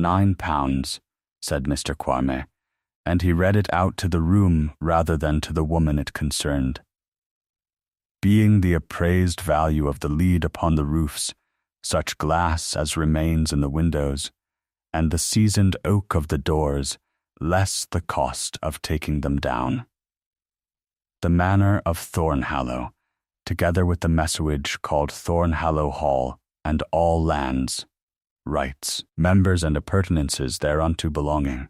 £9, said Mr. Quarmby, and he read it out to the room rather than to the woman it concerned. Being the appraised value of the lead upon the roofs, such glass as remains in the windows, and the seasoned oak of the doors, less the cost of taking them down. The Manor of Thornhallow, together with the messuage called Thornhallow Hall, and all lands, rights, members, and appurtenances thereunto belonging.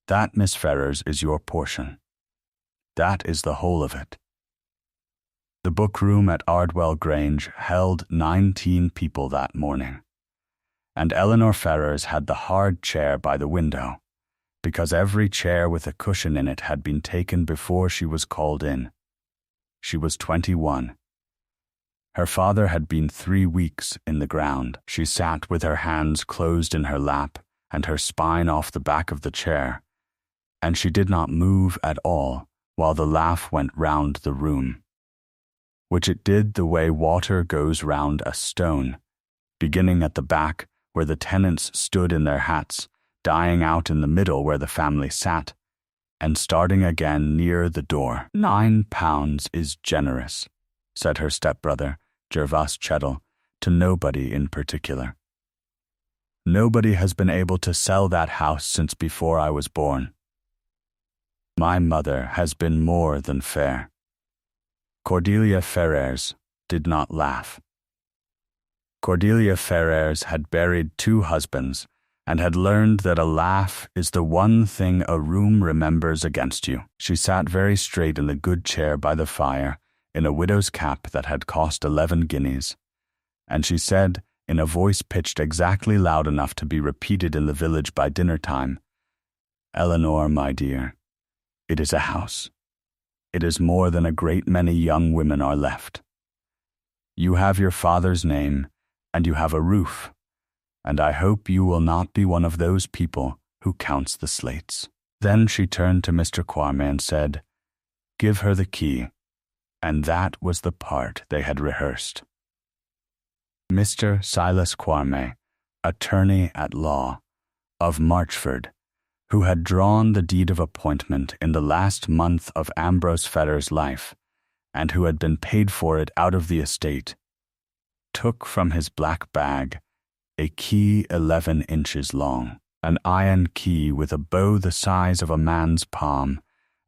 That, Miss Ferrers, is your portion. That is the whole of it. The book-room at Ardwell Grange held 19 people that morning, and Eleanor Ferrers had the hard chair by the window, because every chair with a cushion in it had been taken before she was called in. She was 21. Her father had been 3 weeks in the ground. She sat with her hands closed in her lap and her spine off the back of the chair, and she did not move at all while the laugh went round the room, which it did the way water goes round a stone, beginning at the back where the tenants stood in their hats, dying out in the middle where the family sat, and starting again near the door. £9 is generous, said her stepbrother, Gervas Cheddle, to nobody in particular. Nobody has been able to sell that house since before I was born. My mother has been more than fair. Cordelia Ferrers did not laugh. Cordelia Ferrers had buried 2 husbands and had learned that a laugh is the one thing a room remembers against you. She sat very straight in the good chair by the fire, in a widow's cap that had cost 11 guineas, and she said, in a voice pitched exactly loud enough to be repeated in the village by dinner-time, "Eleanor, my dear, it is a house. It is more than a great many young women are left. You have your father's name, and you have a roof, and I hope you will not be one of those people who counts the slates." Then she turned to Mr. Quarmby and said, "Give her the key," and that was the part they had rehearsed. Mr. Silas Quarmby, attorney at law, of Marchford, who had drawn the deed of appointment in the last month of Ambrose Ferrers' life, and who had been paid for it out of the estate, took from his black bag a key 11 inches long, an iron key with a bow the size of a man's palm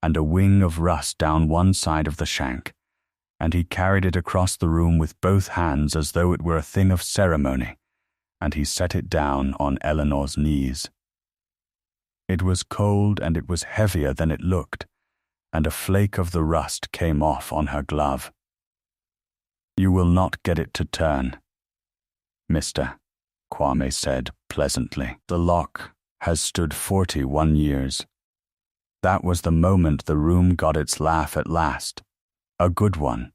and a wing of rust down one side of the shank, and he carried it across the room with both hands as though it were a thing of ceremony, and he set it down on Eleanor's knees. It was cold and it was heavier than it looked, and a flake of the rust came off on her glove. "You will not get it to turn, Mr. Quarmby said pleasantly. "The lock has stood 41 years. That was the moment the room got its laugh at last. A good one,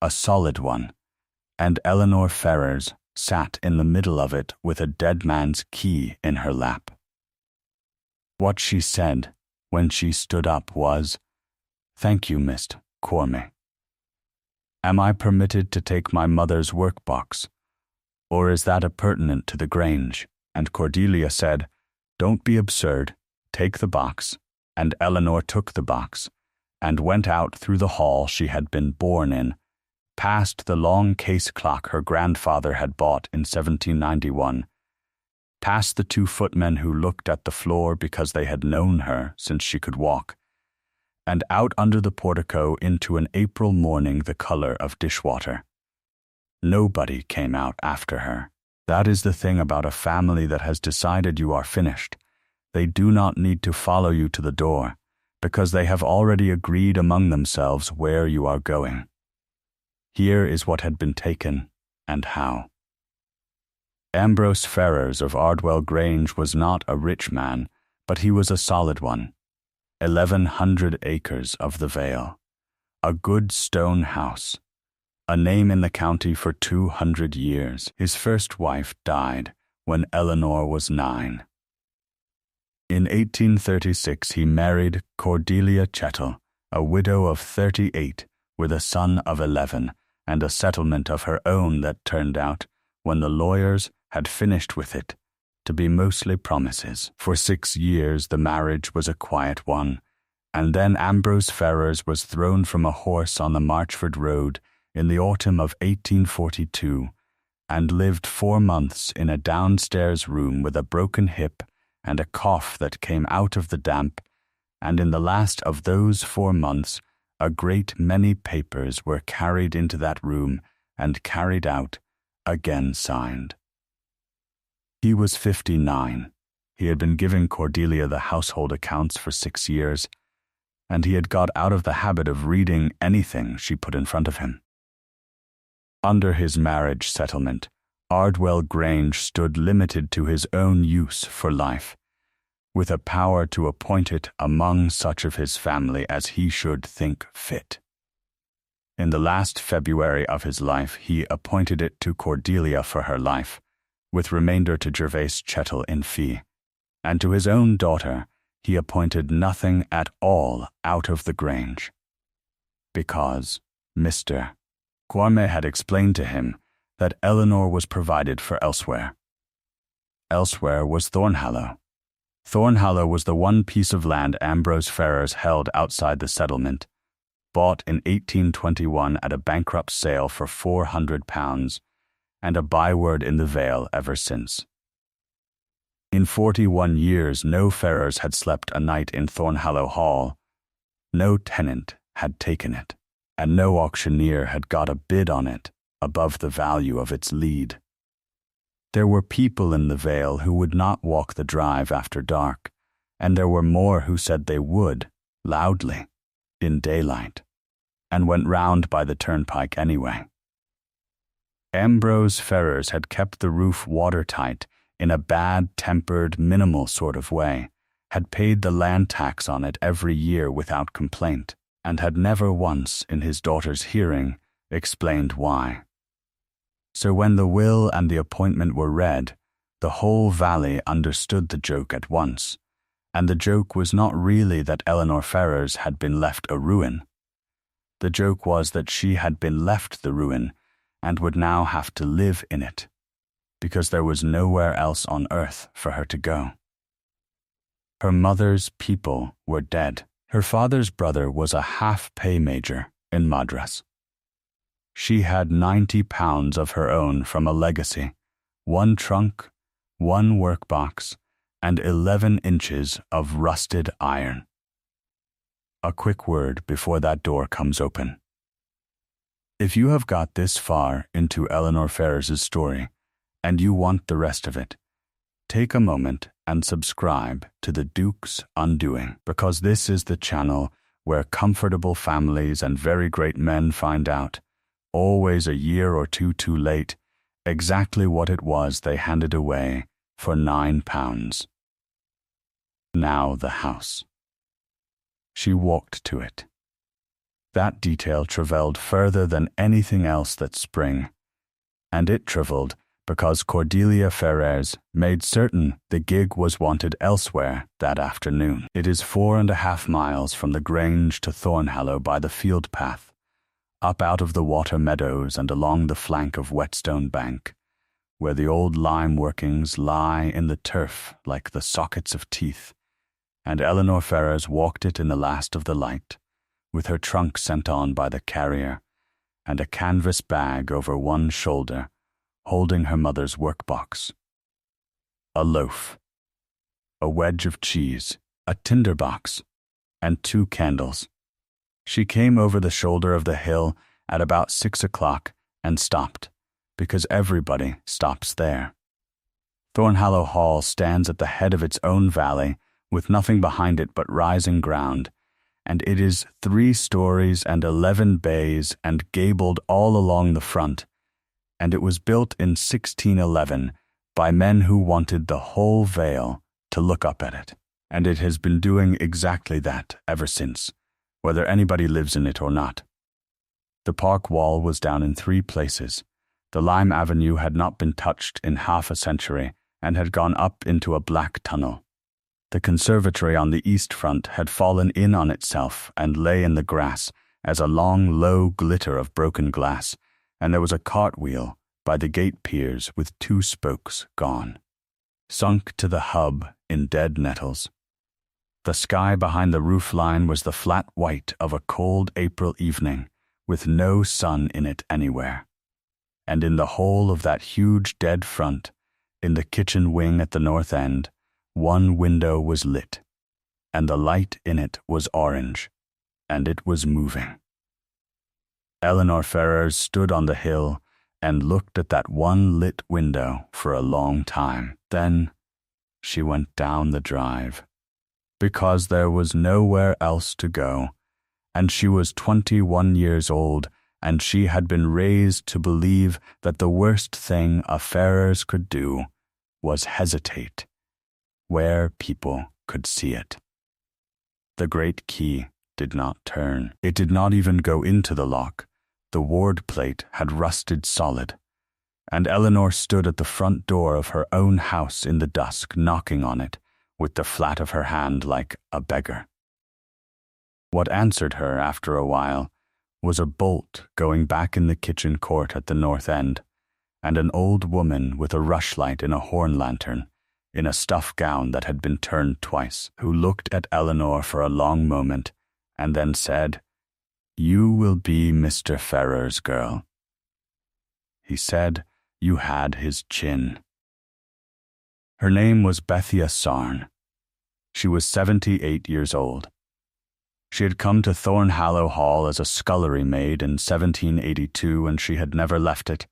a solid one, and Eleanor Ferrers sat in the middle of it with a dead man's key in her lap. What she said when she stood up was, 'Thank you, Mr. Quarmby. Am I permitted to take my mother's workbox, or is that appurtenant to the Grange?' And Cordelia said, 'Don't be absurd, take the box,' and Eleanor took the box, and went out through the hall she had been born in, past the long case clock her grandfather had bought in 1791, past the 2 footmen who looked at the floor because they had known her since she could walk, and out under the portico into an April morning the color of dishwater. Nobody came out after her. That is the thing about a family that has decided you are finished. They do not need to follow you to the door, because they have already agreed among themselves where you are going. Here is what had been taken, and how. Ambrose Ferrers of Ardwell Grange was not a rich man, but he was a solid one. 1,100 acres of the vale, a good stone house, a name in the county for 200 years. His first wife died when Eleanor was 9. In 1836 he married Cordelia Chettle, a widow of 38, with a son of 11, and a settlement of her own that turned out, when the lawyers had finished with it, to be mostly promises. For 6 years the marriage was a quiet one, and then Ambrose Ferrers was thrown from a horse on the Marchford Road in the autumn of 1842, and lived 4 months in a downstairs room with a broken hip and a cough that came out of the damp, and in the last of those 4 months a great many papers were carried into that room and carried out, again signed. He was 59. He had been giving Cordelia the household accounts for 6 years, and he had got out of the habit of reading anything she put in front of him. Under his marriage settlement, Ardwell Grange stood limited to his own use for life, with a power to appoint it among such of his family as he should think fit. In the last February of his life, he appointed it to Cordelia for her life, with remainder to Gervase Chettle in fee, and to his own daughter he appointed nothing at all out of the Grange, because Mr. Quarmé had explained to him that Eleanor was provided for elsewhere. Elsewhere was Thornhallow. Thornhallow was the one piece of land Ambrose Ferrers held outside the settlement, bought in 1821 at a bankrupt sale for £400, and a byword in the vale ever since. In 41 years no Ferrers had slept a night in Thornhallow Hall, no tenant had taken it, and no auctioneer had got a bid on it above the value of its lead. There were people in the vale who would not walk the drive after dark, and there were more who said they would, loudly, in daylight, and went round by the turnpike anyway. Ambrose Ferrers had kept the roof watertight in a bad-tempered, minimal sort of way, had paid the land tax on it every year without complaint, and had never once, in his daughter's hearing, explained why. So when the will and the appointment were read, the whole valley understood the joke at once, and the joke was not really that Eleanor Ferrers had been left a ruin. The joke was that she had been left the ruin and would now have to live in it, because there was nowhere else on earth for her to go. Her mother's people were dead. Her father's brother was a half-pay major in Madras. She had £90 of her own from a legacy, 1 trunk, 1 workbox, and 11 inches of rusted iron. A quick word before that door comes open. If you have got this far into Eleanor Ferrers' story, and you want the rest of it, take a moment and subscribe to The Duke's Undoing, because this is the channel where comfortable families and very great men find out, always a year or two too late, exactly what it was they handed away for £9. Now the house. She walked to it. That detail travelled further than anything else that spring, and it travelled because Cordelia Ferrers made certain the gig was wanted elsewhere that afternoon. It is 4.5 miles from the Grange to Thornhallow by the field path, up out of the water meadows and along the flank of Whetstone Bank, where the old lime workings lie in the turf like the sockets of teeth, and Eleanor Ferrers walked it in the last of the light, with her trunk sent on by the carrier, and a canvas bag over one shoulder, holding her mother's workbox. A loaf, a wedge of cheese, a tinder box, and 2 candles. She came over the shoulder of the hill at about 6 o'clock and stopped, because everybody stops there. Thornhallow Hall stands at the head of its own valley, with nothing behind it but rising ground, and it is 3 stories and 11 bays and gabled all along the front, and it was built in 1611 by men who wanted the whole vale to look up at it, and it has been doing exactly that ever since, whether anybody lives in it or not. The park wall was down in 3 places. The lime avenue had not been touched in half a century and had gone up into a black tunnel. The conservatory on the east front had fallen in on itself and lay in the grass as a long, low glitter of broken glass, and there was a cartwheel by the gate piers with 2 spokes gone. sunk to the hub in dead nettles. The sky behind the roof line was the flat white of a cold April evening, with no sun in it anywhere. And in the whole of that huge dead front, in the kitchen wing at the north end, one window was lit, and the light in it was orange, and it was moving. Eleanor Ferrers stood on the hill and looked at that one lit window for a long time. Then she went down the drive, because there was nowhere else to go, and she was 21 years old, and she had been raised to believe that the worst thing a Ferrers could do was hesitate where people could see it. The great key did not turn. It did not even go into the lock. The ward plate had rusted solid, and Eleanor stood at the front door of her own house in the dusk, knocking on it with the flat of her hand like a beggar. What answered her after a while was a bolt going back in the kitchen court at the north end, and an old woman with a rushlight in a horn lantern, in a stuff gown that had been turned twice, who looked at Eleanor for a long moment, and then said, "You will be Mr. Ferrers' girl." He said you had his chin. Her name was Bethia Sarn. She was 78 years old. She had come to Thornhallow Hall as a scullery maid in 1782, and she had never left it,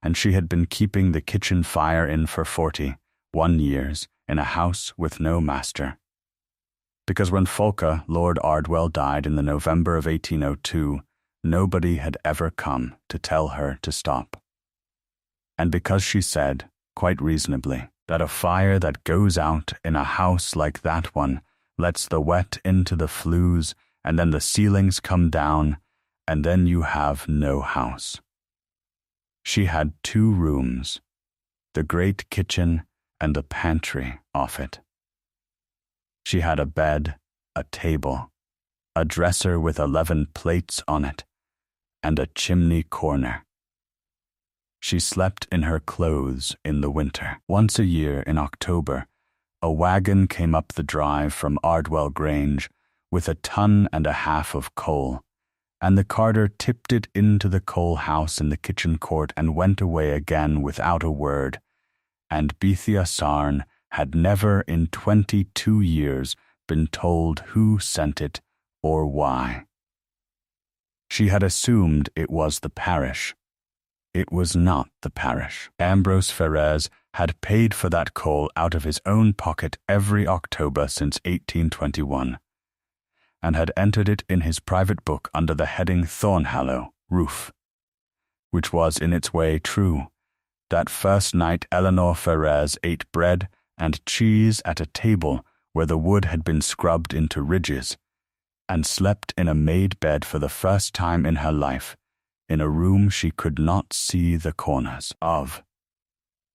and she had been keeping the kitchen fire in for 41 years in a house with no master. Because when Folke, Lord Ardwell, died in the November of 1802, nobody had ever come to tell her to stop. And because she said, quite reasonably, that a fire that goes out in a house like that one lets the wet into the flues, and then the ceilings come down, and then you have no house. She had 2 rooms, the great kitchen and the pantry off it. She had a bed, a table, a dresser with 11 plates on it, and a chimney corner. She slept in her clothes in the winter. Once a year in October, a wagon came up the drive from Ardwell Grange with 1.5 tons of coal, and the carter tipped it into the coal house in the kitchen court and went away again without a word, and Bethia Sarn had never in 22 years been told who sent it or why. She had assumed it was the parish. It was not the parish. Ambrose Ferrers had paid for that coal out of his own pocket every October since 1821, and had entered it in his private book under the heading Thornhallow Roof, which was in its way true. That first night Eleanor Ferrers ate bread and cheese at a table where the wood had been scrubbed into ridges, and slept in a made bed for the first time in her life, in a room she could not see the corners of.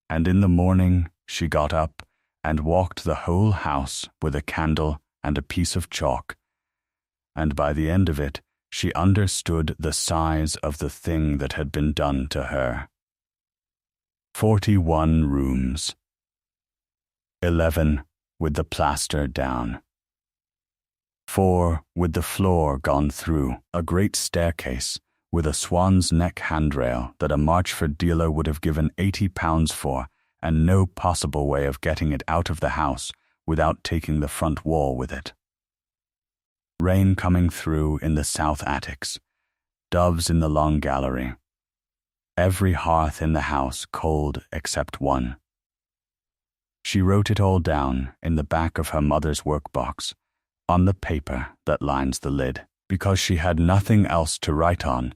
And in the morning she got up and walked the whole house with a candle and a piece of chalk, and by the end of it she understood the size of the thing that had been done to her. 41 rooms. 11 with the plaster down. 4 with the floor gone through, a great staircase with a swan's neck handrail that a Marchford dealer would have given £80 for, and no possible way of getting it out of the house without taking the front wall with it. Rain coming through in the south attics, doves in the long gallery. Every hearth in the house cold except one. She wrote it all down in the back of her mother's workbox, on the paper that lines the lid, because she had nothing else to write on,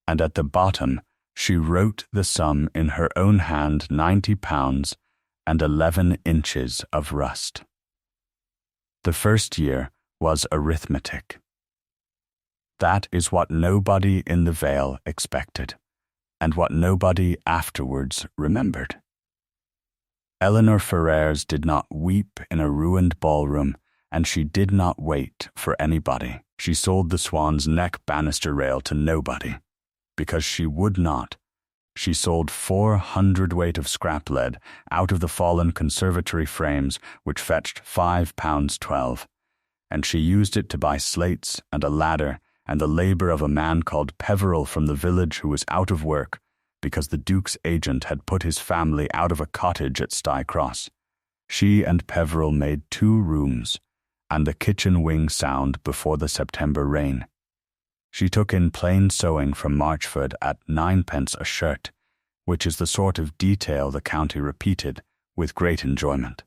and at the bottom she wrote the sum in her own hand, £90 and 11 inches of rust. The first year was arithmetic. That is what nobody in the Vale expected, and what nobody afterwards remembered. Eleanor Ferrers did not weep in a ruined ballroom, and she did not wait for anybody. She sold the swan's neck banister rail to nobody, because she would not, She sold 400 weight of scrap lead out of the fallen conservatory frames, which fetched £5.12, and she used it to buy slates and a ladder and the labour of a man called Peveril from the village who was out of work because the Duke's agent had put his family out of a cottage at Stye Cross. She and Peveril made 2 rooms, and the kitchen wing sound before the September rain. She took in plain sewing from Marchford at 9d. a shirt, which is the sort of detail the county repeated with great enjoyment.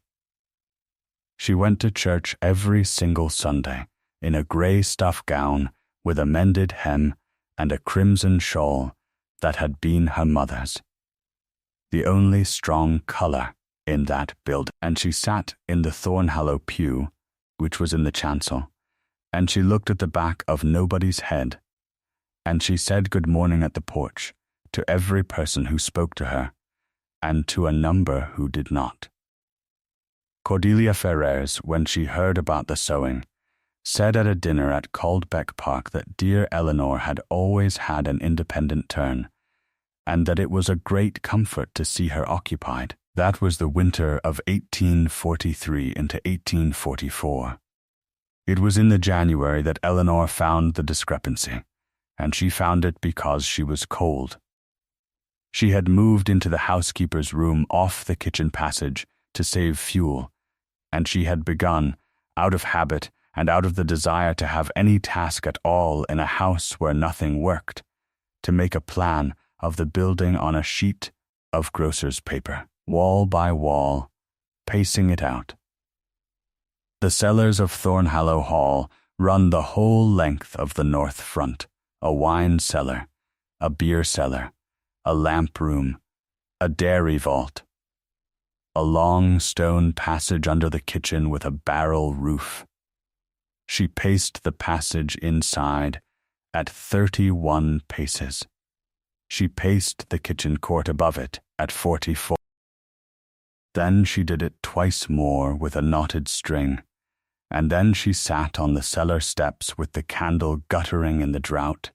She went to church every single Sunday in a grey stuff gown with a mended hem and a crimson shawl that had been her mother's, the only strong colour in that building. And she sat in the Thornhallow pew, which was in the chancel, and she looked at the back of nobody's head, and she said good morning at the porch to every person who spoke to her, and to a number who did not. Cordelia Ferrers, when she heard about the sewing, said at a dinner at Caldbeck Park that dear Eleanor had always had an independent turn, and that it was a great comfort to see her occupied. That was the winter of 1843 into 1844. It was in the January that Eleanor found the discrepancy, and she found it because she was cold. She had moved into the housekeeper's room off the kitchen passage to save fuel, and she had begun, out of habit and out of the desire to have any task at all in a house where nothing worked, to make a plan of the building on a sheet of grocer's paper, wall by wall, pacing it out. The cellars of Thornhallow Hall run the whole length of the north front, a wine cellar, a beer cellar, a lamp room, a dairy vault, a long stone passage under the kitchen with a barrel roof. She paced the passage inside at 31 paces. She paced the kitchen court above it at 44. Then she did it twice more with a knotted string, and then she sat on the cellar steps with the candle guttering in the draught,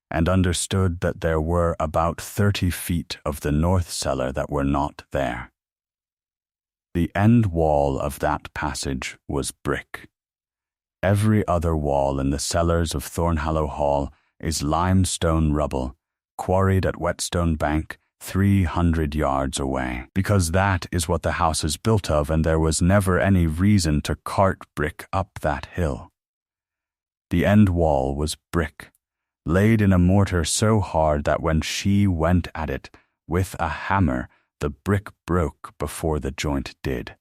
and understood that there were about 30 feet of the north cellar that were not there. The end wall of that passage was brick. Every other wall in the cellars of Thornhallow Hall is limestone rubble, quarried at Whetstone Bank 300 yards away, because that is what the house is built of, and there was never any reason to cart brick up that hill. The end wall was brick, laid in a mortar so hard that when she went at it with a hammer, the brick broke before the joint did.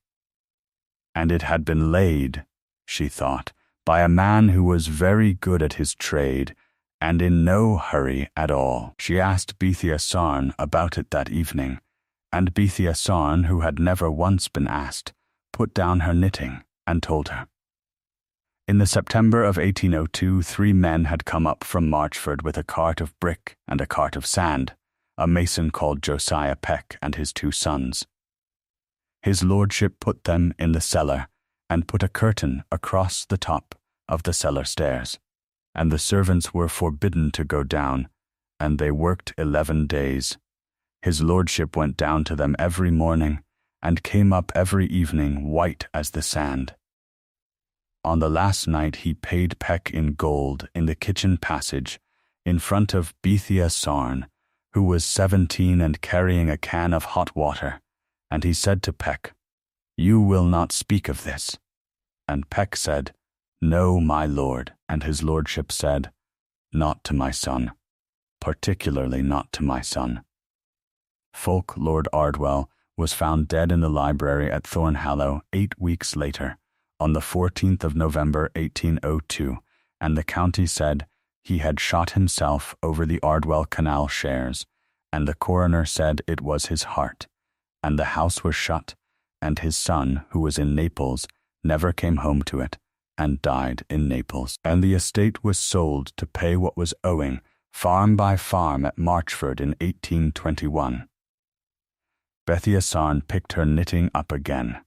And it had been laid, she thought, by a man who was very good at his trade and in no hurry at all. She asked Bethia Sarn about it that evening, and Bethia Sarn, who had never once been asked, put down her knitting and told her. In the September of 1802, 3 men had come up from Marchford with a cart of brick and a cart of sand, a mason called Josiah Peck and his 2 sons. His lordship put them in the cellar and put a curtain across the top of the cellar stairs, and the servants were forbidden to go down, and they worked 11 days. His lordship went down to them every morning, and came up every evening white as the sand. On the last night he paid Peck in gold in the kitchen passage, in front of Bethia Sarn, who was 17 and carrying a can of hot water, and he said to Peck, "You will not speak of this." And Peck said, "No, my lord." And his lordship said, "Not to my son, particularly not to my son." Fulk Lord Ardwell was found dead in the library at Thornhallow 8 weeks later, on the 14th of November 1802, and the county said he had shot himself over the Ardwell Canal shares, and the coroner said it was his heart, and the house was shut, and his son, who was in Naples, never came home to it, and died in Naples. And the estate was sold to pay what was owing, farm by farm at Marchford in 1821. Bethia Sarn picked her knitting up again.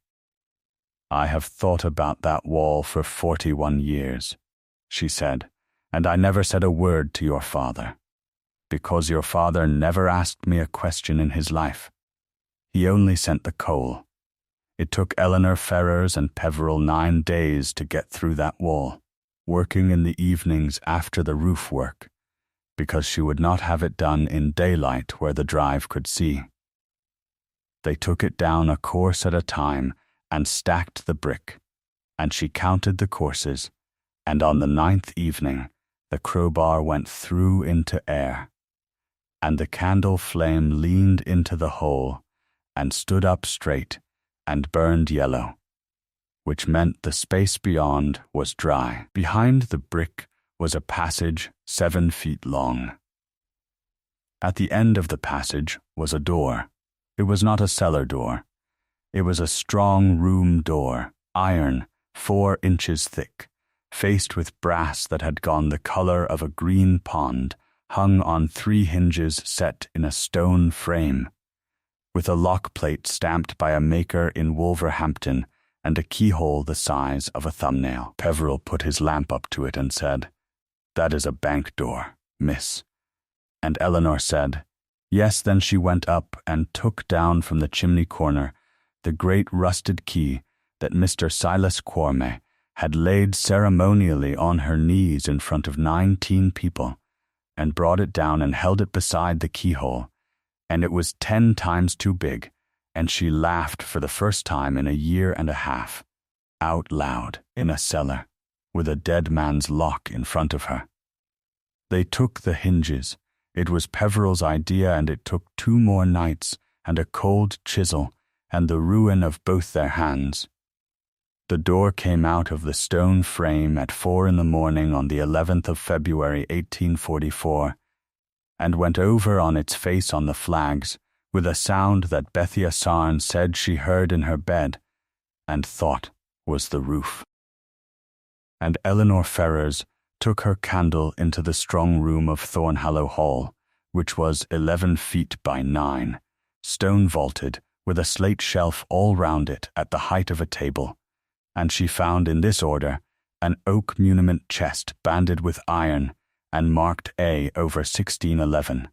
"I have thought about that wall for 41 years, she said, "and I never said a word to your father, because your father never asked me a question in his life. He only sent the coal. It took Eleanor Ferrers and Peveril 9 days to get through that wall, working in the evenings after the roof work, because she would not have it done in daylight where the drive could see. They took it down a course at a time and stacked the brick, and she counted the courses, and on the 9th evening the crowbar went through into air, and the candle flame leaned into the hole and stood up straight and burned yellow, which meant the space beyond was dry. Behind the brick was a passage 7 feet long. At the end of the passage was a door. It was not a cellar door. It was a strong room door, iron, 4 inches thick, faced with brass that had gone the color of a green pond, hung on 3 hinges set in a stone frame, with a lock plate stamped by a maker in Wolverhampton and a keyhole the size of a thumbnail. Peveril put his lamp up to it and said, "That is a bank door, miss." And Eleanor said, "Yes." Then she went up and took down from the chimney corner the great rusted key that Mr. Silas Quarmby had laid ceremonially on her knees in front of 19 people, and brought it down and held it beside the keyhole, and it was 10 times too big, and she laughed for the first time in a year and a half, out loud, in a cellar, with a dead man's lock in front of her. They took the hinges. It was Peveril's idea, and it took 2 more nights, and a cold chisel, and the ruin of both their hands. The door came out of the stone frame at 4 in the morning on the 11th of February 1844, and went over on its face on the flags, with a sound that Bethia Sarn said she heard in her bed, and thought was the roof. And Eleanor Ferrers took her candle into the strong room of Thornhallow Hall, which was 11 feet by 9, stone vaulted, with a slate shelf all round it at the height of a table, and she found in this order an oak muniment chest banded with iron and marked A over 1611,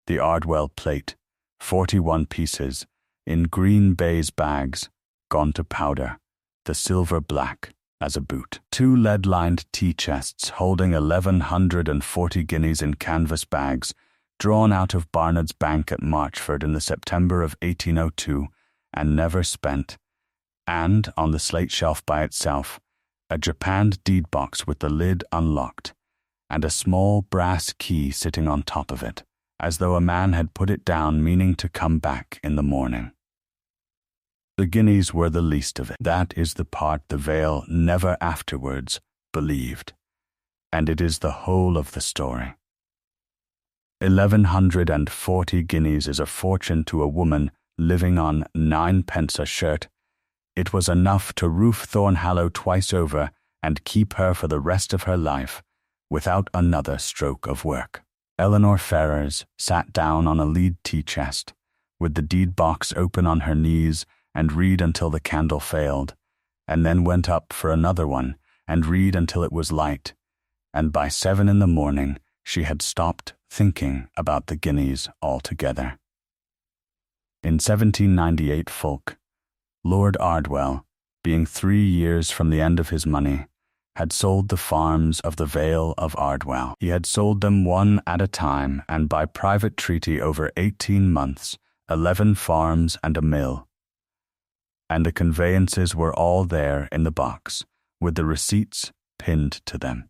the Ardwell plate, 41 pieces, in green baize bags, gone to powder, the silver black as a boot. 2 lead-lined tea chests holding 1,140 guineas in canvas bags, drawn out of Barnard's Bank at Marchford in the September of 1802, and never spent, and, on the slate shelf by itself, a japanned deed box with the lid unlocked, and a small brass key sitting on top of it, as though a man had put it down meaning to come back in the morning. The guineas were the least of it. That is the part the Vale never afterwards believed, and it is the whole of the story. 1,140 guineas is a fortune to a woman living on 9 pence a shirt. It was enough to roof Thornhallow twice over and keep her for the rest of her life, without another stroke of work. Eleanor Ferrers sat down on a lead tea chest, with the deed box open on her knees, and read until the candle failed, and then went up for another one and read until it was light, and by 7 in the morning she had stopped thinking about the guineas altogether. In 1798 Fulk, Lord Ardwell, being 3 years from the end of his money, had sold the farms of the Vale of Ardwell. He had sold them one at a time, and by private treaty over 18 months, 11 farms and a mill. And the conveyances were all there in the box, with the receipts pinned to them.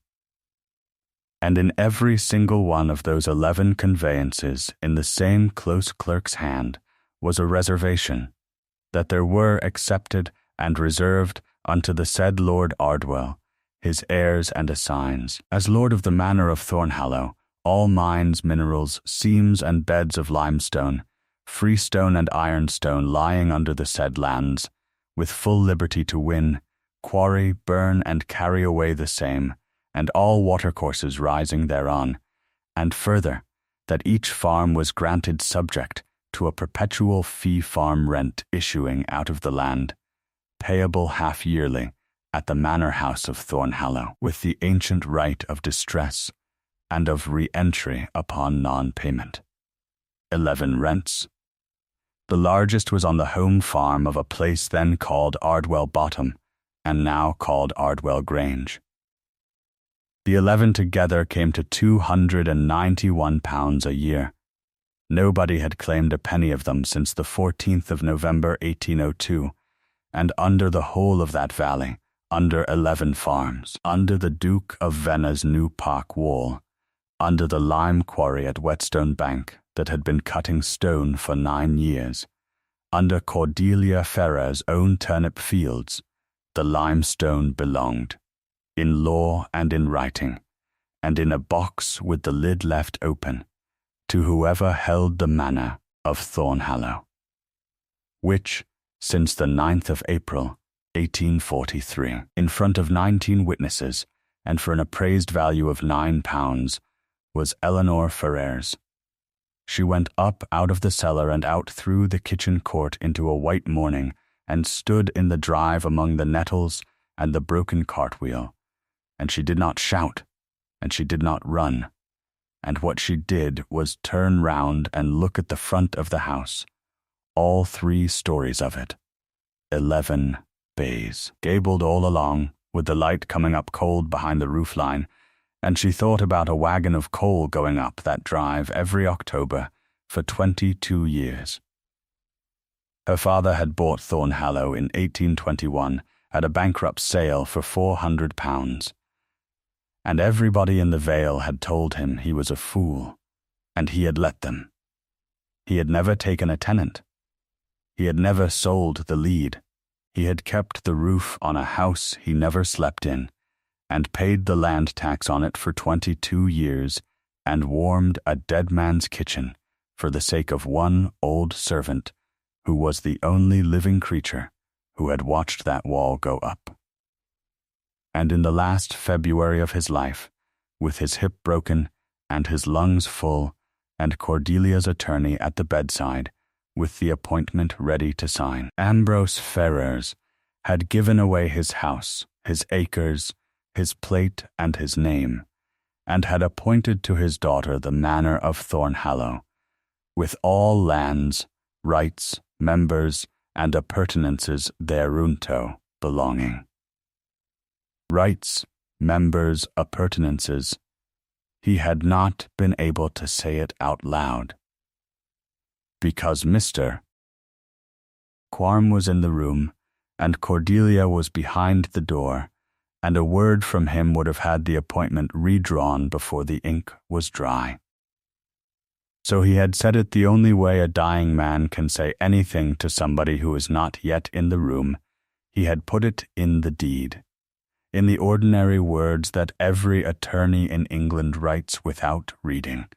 And in every single one of those 11 conveyances, in the same close clerk's hand, was a reservation, that there were accepted and reserved unto the said Lord Ardwell, his heirs and assigns, as Lord of the Manor of Thornhallow, all mines, minerals, seams and beds of limestone, freestone and ironstone lying under the said lands, with full liberty to win, quarry, burn and carry away the same, and all watercourses rising thereon, and further, that each farm was granted subject to a perpetual fee-farm rent issuing out of the land, payable half-yearly, at the manor house of Thornhallow, with the ancient right of distress, and of re-entry upon non-payment. 11 rents. The largest was on the home farm of a place then called Ardwell Bottom, and now called Ardwell Grange. The 11 together came to £291 a year. Nobody had claimed a penny of them since the 14th of November 1802, and under the whole of that valley, under 11 farms, under the Duke of Vena's new park wall, under the lime quarry at Whetstone Bank that had been cutting stone for 9 years, under Cordelia Ferrers' own turnip fields, the limestone belonged, in law and in writing, and in a box with the lid left open, to whoever held the manor of Thornhallow, which, since the 9th of April, 1843, in front of 19 witnesses, and for an appraised value of £9, was Eleanor Ferrers. She went up out of the cellar and out through the kitchen court into a white morning, and stood in the drive among the nettles and the broken cartwheel. And she did not shout, and she did not run, and what she did was turn round and look at the front of the house, all 3 stories of it, 11 bays, gabled all along, with the light coming up cold behind the roof line, and she thought about a wagon of coal going up that drive every October for 22 years. Her father had bought Thornhallow in 1821 at a bankrupt sale for £400, and everybody in the Vale had told him he was a fool, and he had let them. He had never taken a tenant. He had never sold the lead. He had kept the roof on a house he never slept in, and paid the land tax on it for 22 years, and warmed a dead man's kitchen for the sake of one old servant who was the only living creature who had watched that wall go up. And in the last February of his life, with his hip broken and his lungs full, and Cordelia's attorney at the bedside, with the appointment ready to sign, Ambrose Ferrers had given away his house, his acres, his plate, and his name, and had appointed to his daughter the manor of Thornhallow, with all lands, rights, members, and appurtenances thereunto belonging. Rights, members, appurtenances. He had not been able to say it out loud, because Mr. Quarm was in the room, and Cordelia was behind the door, and a word from him would have had the appointment redrawn before the ink was dry. So he had said it the only way a dying man can say anything to somebody who is not yet in the room. He had put it in the deed, in the ordinary words that every attorney in England writes without reading,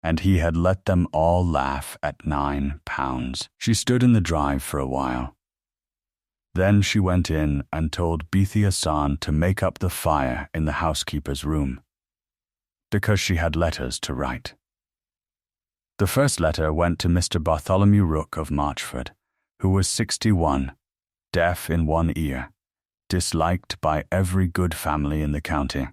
and he had let them all laugh at £9. She stood in the drive for a while. Then she went in and told Bethia Sarn to make up the fire in the housekeeper's room, because she had letters to write. The first letter went to Mr. Bartholomew Rook of Marchford, who was 61, deaf in one ear, disliked by every good family in the county,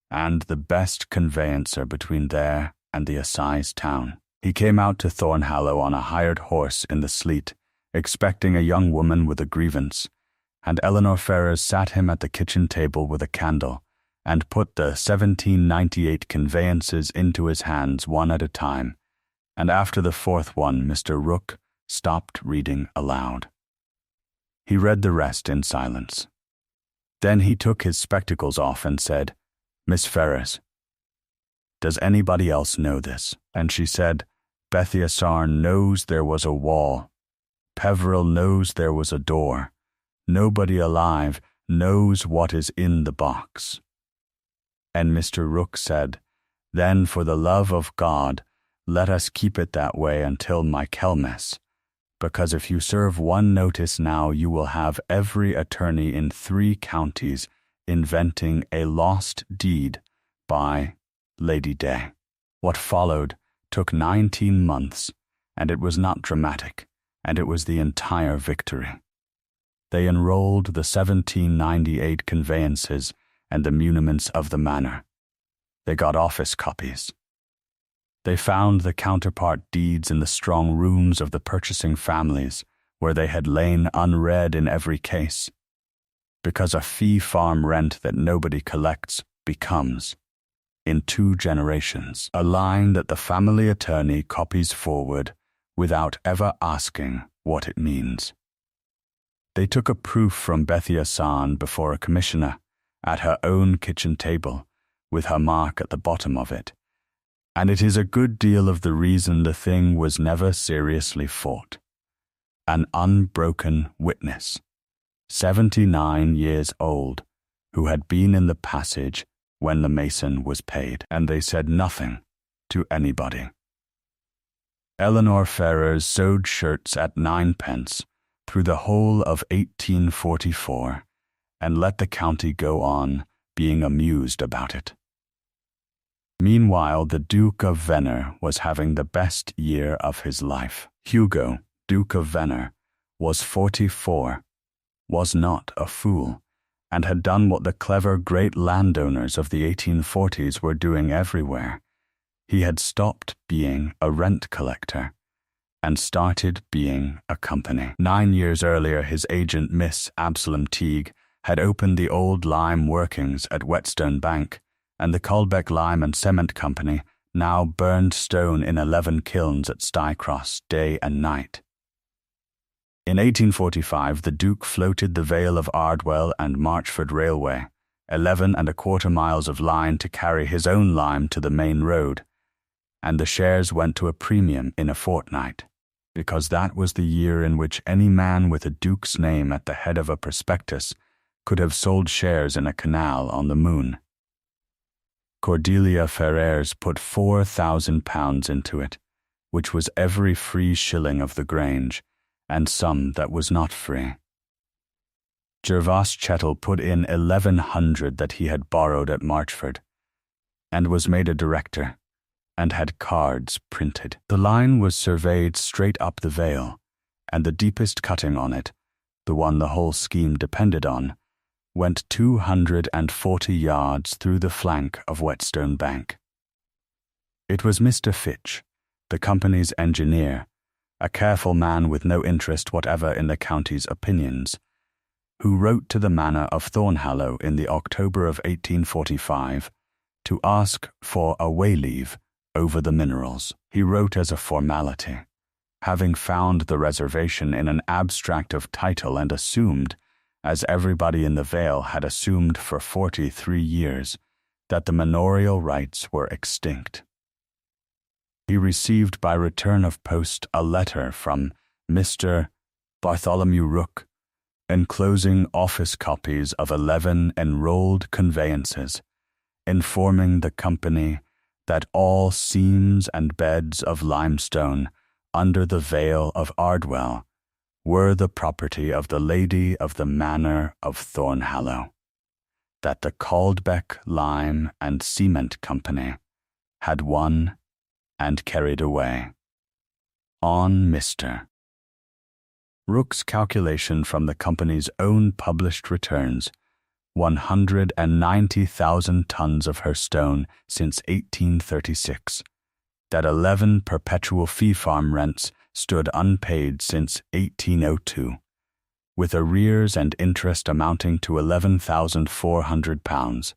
and the best conveyancer between there and the assize town. He came out to Thornhallow on a hired horse in the sleet, expecting a young woman with a grievance, and Eleanor Ferrers sat him at the kitchen table with a candle, and put the 1798 conveyances into his hands one at a time, and after the 4th one Mr. Rook stopped reading aloud. He read the rest in silence. Then he took his spectacles off and said, "Miss Ferrers, does anybody else know this?" And she said, "Bethia Sarn knows there was a wall. Peveril knows there was a door. Nobody alive knows what is in the box." And Mr. Rook said, "Then for the love of God, let us keep it that way until Michaelmas, because if you serve one notice now, you will have every attorney in 3 counties inventing a lost deed by Lady Day." What followed took 19 months, and it was not dramatic, and it was the entire victory. They enrolled the 1798 conveyances and the muniments of the manor. They got office copies. They found the counterpart deeds in the strong rooms of the purchasing families, where they had lain unread in every case, because a fee-farm rent that nobody collects becomes, in 2 generations, a line that the family attorney copies forward without ever asking what it means. They took a proof from Bethia Sarn before a commissioner, at her own kitchen table, with her mark at the bottom of it, and it is a good deal of the reason the thing was never seriously fought. An unbroken witness, 79 years old, who had been in the passage when the mason was paid, and they said nothing to anybody. Eleanor Ferrers sewed shirts at 9p through the whole of 1844, and let the county go on being amused about it. Meanwhile, the Duke of Venner was having the best year of his life. Hugo, Duke of Venner, was 44, was not a fool, and had done what the clever great landowners of the 1840s were doing everywhere. He had stopped being a rent collector and started being a company. 9 years earlier, his agent, Miss Absalom Teague, had opened the old lime workings at Whetstone Bank, and the Colbeck Lime and Cement Company now burned stone in 11 kilns at Stycross day and night. In 1845, the Duke floated the Vale of Ardwell and Marchford Railway, 11¼ miles of line to carry his own lime to the main road, and the shares went to a premium in a fortnight, because that was the year in which any man with a Duke's name at the head of a prospectus could have sold shares in a canal on the Moon. Cordelia Ferrers put £4,000 into it, which was every free shilling of the Grange, and some that was not free. Gervas Chettle put in 1,100 that he had borrowed at Marchford, and was made a director, and had cards printed. The line was surveyed straight up the vale, and the deepest cutting on it, the one the whole scheme depended on, went 240 yards through the flank of Whetstone Bank. It was Mr. Fitch, the company's engineer, a careful man with no interest whatever in the county's opinions, who wrote to the Manor of Thornhallow in the October of 1845 to ask for a way-leave over the minerals. He wrote as a formality, having found the reservation in an abstract of title and assumed, as everybody in the Vale had assumed for 43 years, that the manorial rights were extinct. He received by return of post a letter from Mr. Bartholomew Rook, enclosing office copies of 11 enrolled conveyances, informing the company that all seams and beds of limestone under the Vale of Ardwell were the property of the lady of the Manor of Thornhallow, that the Caldbeck Lime and Cement Company had won and carried away. On Mr. Rook's calculation from the company's own published returns, 190,000 tons of her stone since 1836, that 11 perpetual fee-farm rents stood unpaid since 1802, with arrears and interest amounting to £11,400,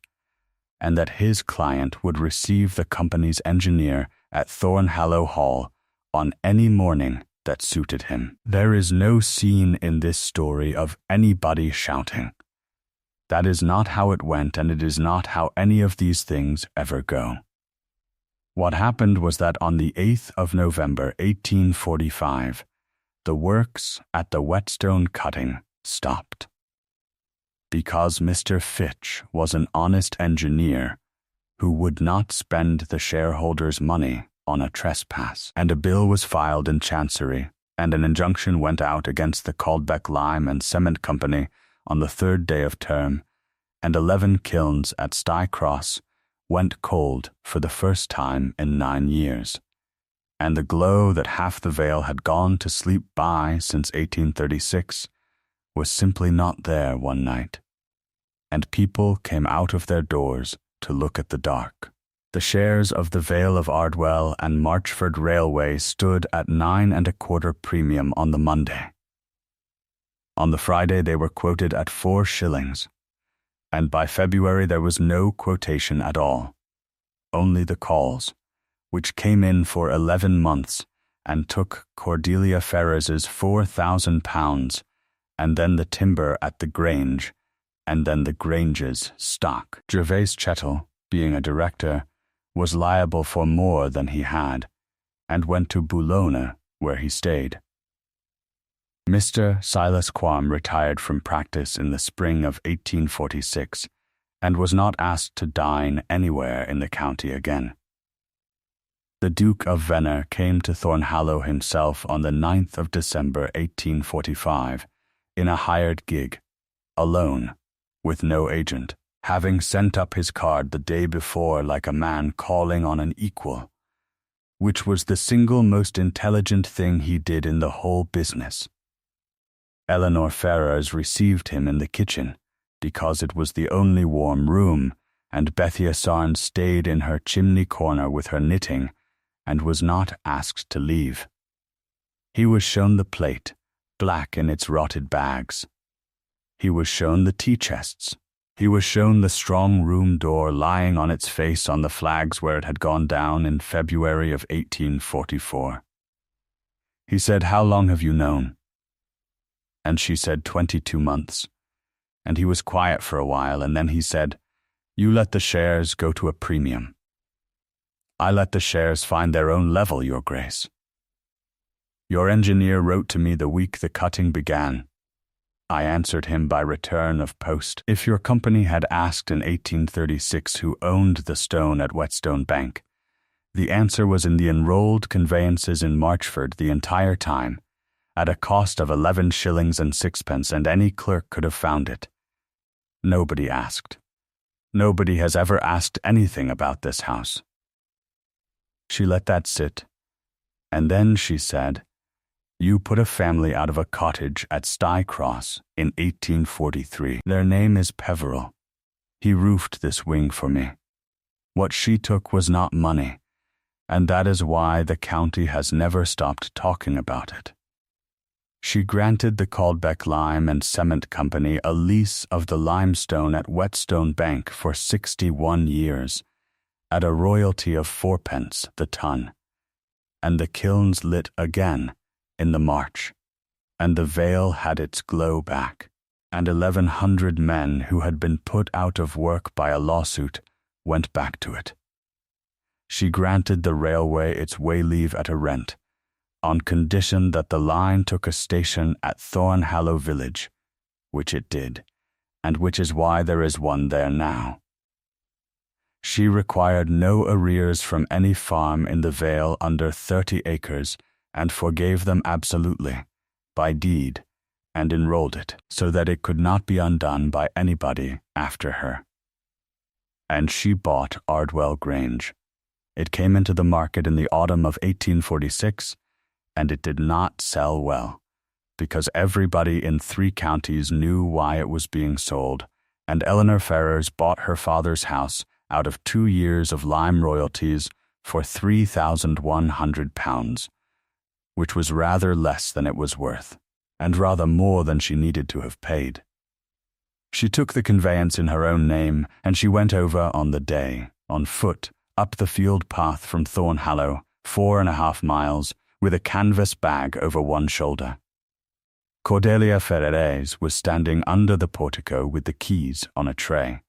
and that his client would receive the company's engineer at Thornhallow Hall on any morning that suited him. There is no scene in this story of anybody shouting. That is not how it went, and it is not how any of these things ever go. What happened was that on the 8th of November, 1845, the works at the Whetstone cutting stopped, because Mr. Fitch was an honest engineer who would not spend the shareholders' money on a trespass, and a bill was filed in Chancery, and an injunction went out against the Caldbeck Lime and Cement Company on the 3rd day of term, and 11 kilns at Stycross went cold for the first time in 9 years, and the glow that half the Vale had gone to sleep by since 1836 was simply not there one night, and people came out of their doors to look at the dark. The shares of the Vale of Ardwell and Marchford Railway stood at 9.25 premium on the Monday. On the Friday they were quoted at 4 shillings, and by February there was no quotation at all, only the calls, which came in for 11 months and took Cordelia Ferrers's £4,000, and then the timber at the Grange, and then the Grange's stock. Gervase Chettle, being a director, was liable for more than he had, and went to Boulogne, where he stayed. Mr. Silas Quam retired from practice in the spring of 1846, and was not asked to dine anywhere in the county again. The Duke of Venner came to Thornhallow himself on the 9th of December 1845, in a hired gig, alone, with no agent, having sent up his card the day before like a man calling on an equal, which was the single most intelligent thing he did in the whole business. Eleanor Ferrers received him in the kitchen, because it was the only warm room, and Bethia Sarn stayed in her chimney corner with her knitting, and was not asked to leave. He was shown the plate, black in its rotted bags. He was shown the tea-chests. He was shown the strong room door lying on its face on the flags where it had gone down in February of 1844. He said, "How long have you known?" And she said, 22 months. And he was quiet for a while, and then he said, "You let the shares go to a premium." "I let the shares find their own level, Your Grace." "Your engineer wrote to me the week the cutting began." I answered him by return of post. If your company had asked in 1836 who owned the stone at Whetstone Bank, the answer was in the enrolled conveyances in Marchford the entire time, at a cost of 11 shillings and 6pence, and any clerk could have found it. Nobody asked. Nobody has ever asked anything about this house. She let that sit, and then she said, "You put a family out of a cottage at Stye Cross in 1843. Their name is Peveril. He roofed this wing for me. What she took was not money, and that is why the county has never stopped talking about it. She granted the Caldbeck Lime and Cement Company a lease of the limestone at Whetstone Bank for 61 years, at a royalty of 4pence the ton, and the kilns lit again in the March, and the vale had its glow back, and 1,100 men who had been put out of work by a lawsuit went back to it. She granted the railway its way-leave at a rent, on condition that the line took a station at Thornhallow village, which it did, and which is why there is one there now. She required no arrears from any farm in the vale under 30 acres, and forgave them absolutely, by deed, and enrolled it, so that it could not be undone by anybody after her. And she bought Ardwell Grange. It came into the market in the autumn of 1846, and it did not sell well, because everybody in 3 counties knew why it was being sold, and Eleanor Ferrers bought her father's house out of 2 years of lime royalties for £3,100, which was rather less than it was worth, and rather more than she needed to have paid. She took the conveyance in her own name, and she went over on the day, on foot, up the field path from Thornhallow, 4.5 miles, with a canvas bag over one shoulder. Cordelia Ferrers was standing under the portico with the keys on a tray.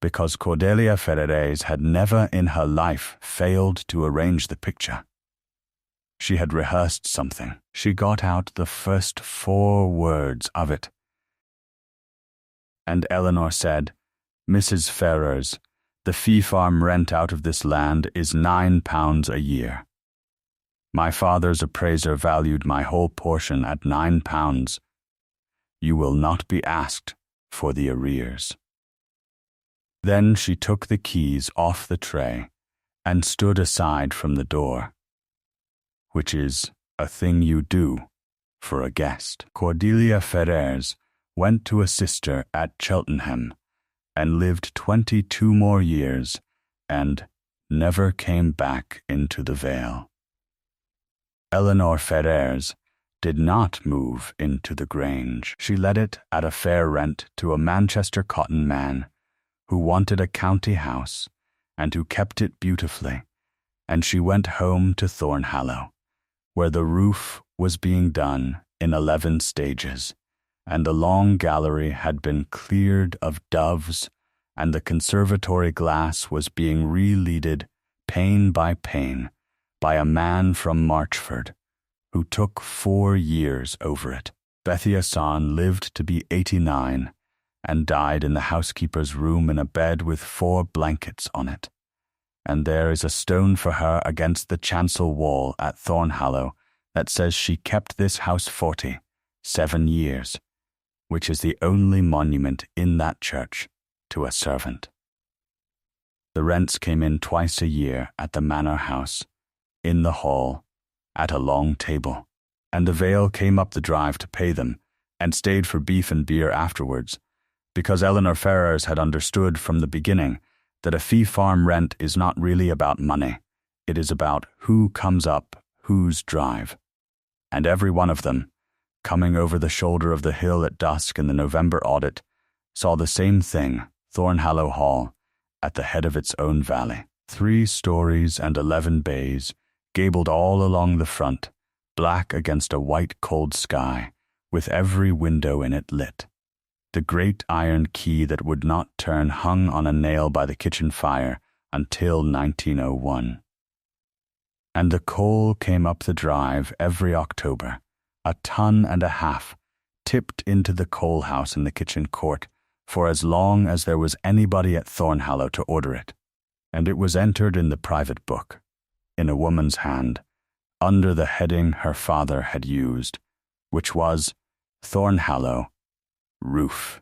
Because Cordelia Ferrers had never in her life failed to arrange the picture. She had rehearsed something. She got out the first 4 words of it. And Eleanor said, "Mrs. Ferrers, the fee-farm rent out of this land is £9 a year. My father's appraiser valued my whole portion at £9. You will not be asked for the arrears." Then she took the keys off the tray and stood aside from the door, which is a thing you do for a guest. Cordelia Ferrers went to a sister at Cheltenham and lived 22 more years and never came back into the vale. Eleanor Ferrers did not move into the Grange. She let it at a fair rent to a Manchester cotton man who wanted a county house and who kept it beautifully, and she went home to Thornhallow, where the roof was being done in 11 stages, and the long gallery had been cleared of doves, and the conservatory glass was being re-leaded pane by pane by a man from Marchford, who took 4 years over it. Bethia Sarn lived to be 89 and died in the housekeeper's room in a bed with 4 blankets on it. And there is a stone for her against the chancel wall at Thornhallow that says she kept this house 47 years, which is the only monument in that church to a servant. The rents came in twice a year at the manor house, in the hall, at a long table, and the vale came up the drive to pay them, and stayed for beef and beer afterwards, because Eleanor Ferrers had understood from the beginning that a fee-farm rent is not really about money. It is about who comes up whose drive. And every one of them, coming over the shoulder of the hill at dusk in the November audit, saw the same thing, Thornhallow Hall, at the head of its own valley. 3 stories and 11 bays, gabled all along the front, black against a white cold sky, with every window in it lit. The great iron key that would not turn hung on a nail by the kitchen fire until 1901. And the coal came up the drive every October, 1.5 tons, tipped into the coal house in the kitchen court for as long as there was anybody at Thornhallow to order it, and it was entered in the private book, in a woman's hand, under the heading her father had used, which was Thornhallow Roof.